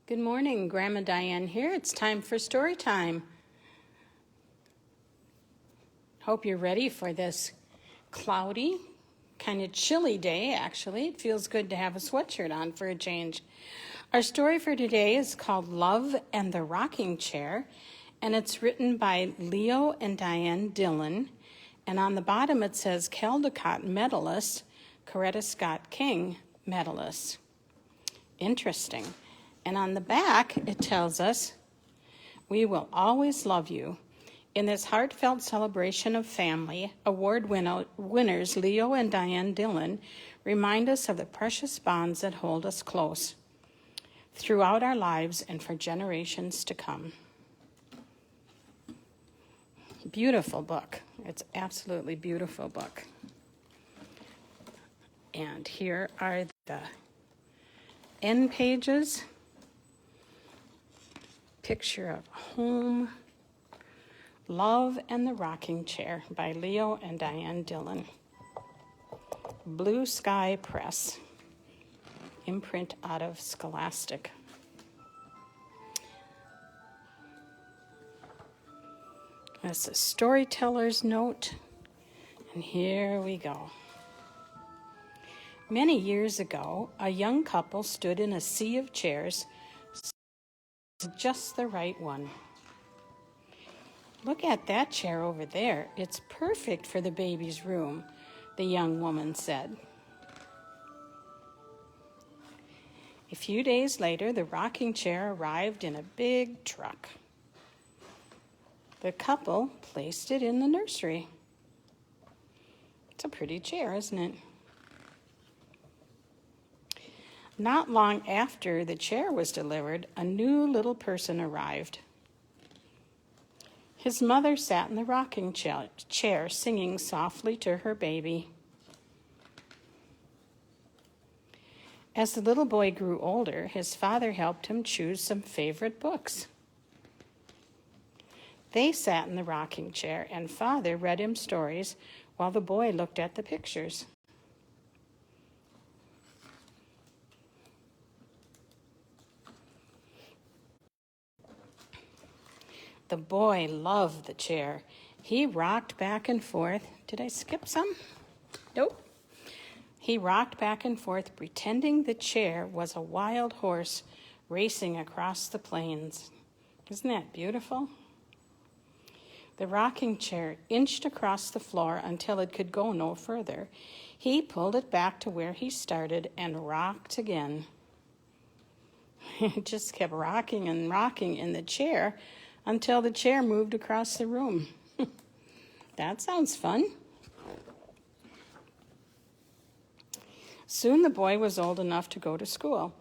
Good morning, Grandma Diane here. It's time for story time. Hope you're ready for this cloudy, kind of chilly day, actually. It feels good to have a sweatshirt on for a change. Our story for today is called Love and the Rocking Chair, and it's written by Leo and Diane Dillon. And on the bottom it says Caldecott medalist, Coretta Scott King medalist. Interesting. And on the back, it tells us, we will always love you. In this heartfelt celebration of family, award winners Leo and Diane Dillon remind us of the precious bonds that hold us close throughout our lives and for generations to come. Beautiful book. It's absolutely beautiful book. And here are the end pages. Picture of home, Love and the Rocking Chair by Leo and Diane Dillon. Blue Sky Press, imprint out of Scholastic. That's a storyteller's note, and here we go. Many years ago, a young couple stood in a sea of chairs, just the right one. Look at that chair over there. It's perfect for the baby's room, the young woman said. A few days later, the rocking chair arrived in a big truck. The couple placed it in the nursery. It's a pretty chair, isn't it? Not long after the chair was delivered, a new little person arrived. His mother sat in the rocking chair, singing softly to her baby. As the little boy grew older, his father helped him choose some favorite books. They sat in the rocking chair, and Father read him stories while the boy looked at the pictures. The boy loved the chair. He rocked back and forth. Did I skip some? Nope. He rocked back and forth, pretending the chair was a wild horse racing across the plains. Isn't that beautiful? The rocking chair inched across the floor until it could go no further. He pulled it back to where he started and rocked again. It just kept rocking and rocking in the chair until the chair moved across the room. That sounds fun. Soon the boy was old enough to go to school.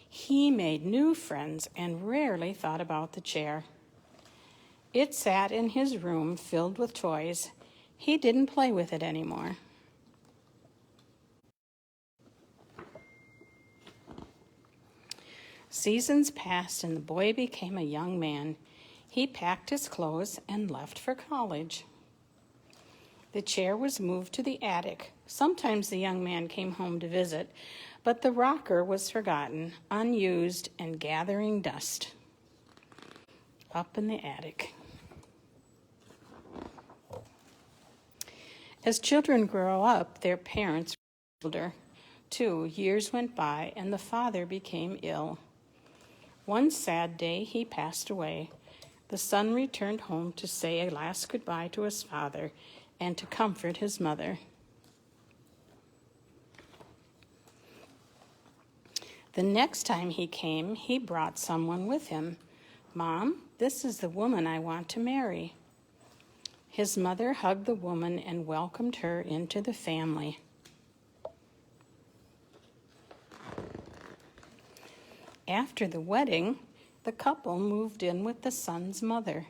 He made new friends and rarely thought about the chair. It sat in his room filled with toys. He didn't play with it anymore. Seasons passed and the boy became a young man. He packed his clothes and left for college. The chair was moved to the attic. Sometimes the young man came home to visit, but the rocker was forgotten, unused, and gathering dust. Up in the attic. As children grow up, their parents were older. 2 years went by, and the father became ill. One sad day, he passed away. The son returned home to say a last goodbye to his father and to comfort his mother. The next time he came, he brought someone with him. "Mom, this is the woman I want to marry." His mother hugged the woman and welcomed her into the family. After the wedding, the couple moved in with the son's mother.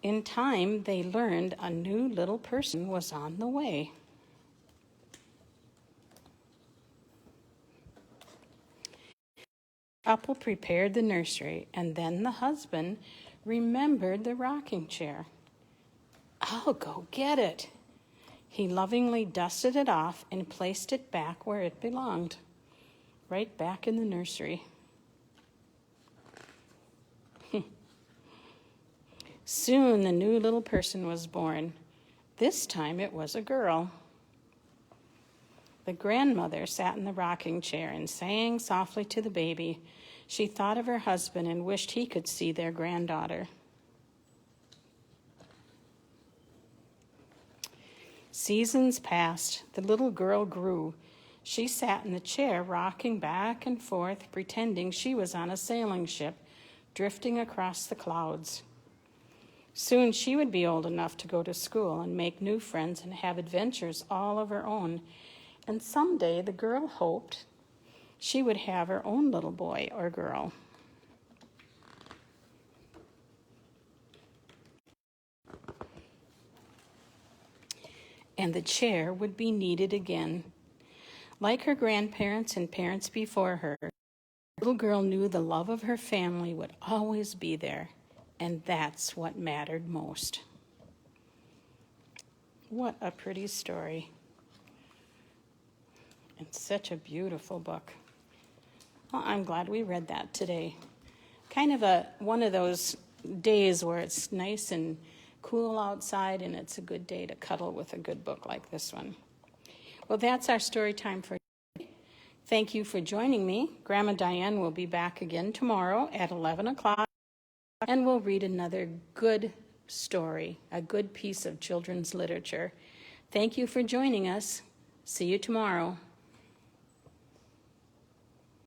In time, they learned a new little person was on the way. The couple prepared the nursery, and then the husband remembered the rocking chair. "I'll go get it." He lovingly dusted it off and placed it back where it belonged. right back in the nursery. Soon the new little person was born. This time it was a girl. The grandmother sat in the rocking chair and sang softly to the baby. She thought of her husband and wished he could see their granddaughter. Seasons passed. The little girl grew. She sat in the chair, rocking back and forth, pretending she was on a sailing ship, drifting across the clouds. Soon she would be old enough to go to school and make new friends and have adventures all of her own. And someday the girl hoped she would have her own little boy or girl. And the chair would be needed again. Like her grandparents and parents before her, the little girl knew the love of her family would always be there, and that's what mattered most. What a pretty story. And such a beautiful book. Well, I'm glad we read that today. Kind of one of those days where it's nice and cool outside and it's a good day to cuddle with a good book like this one. Well, that's our story time for today. Thank you for joining me. Grandma Diane will be back again tomorrow at 11 o'clock, and we'll read another good story, a good piece of children's literature. Thank you for joining us. See you tomorrow.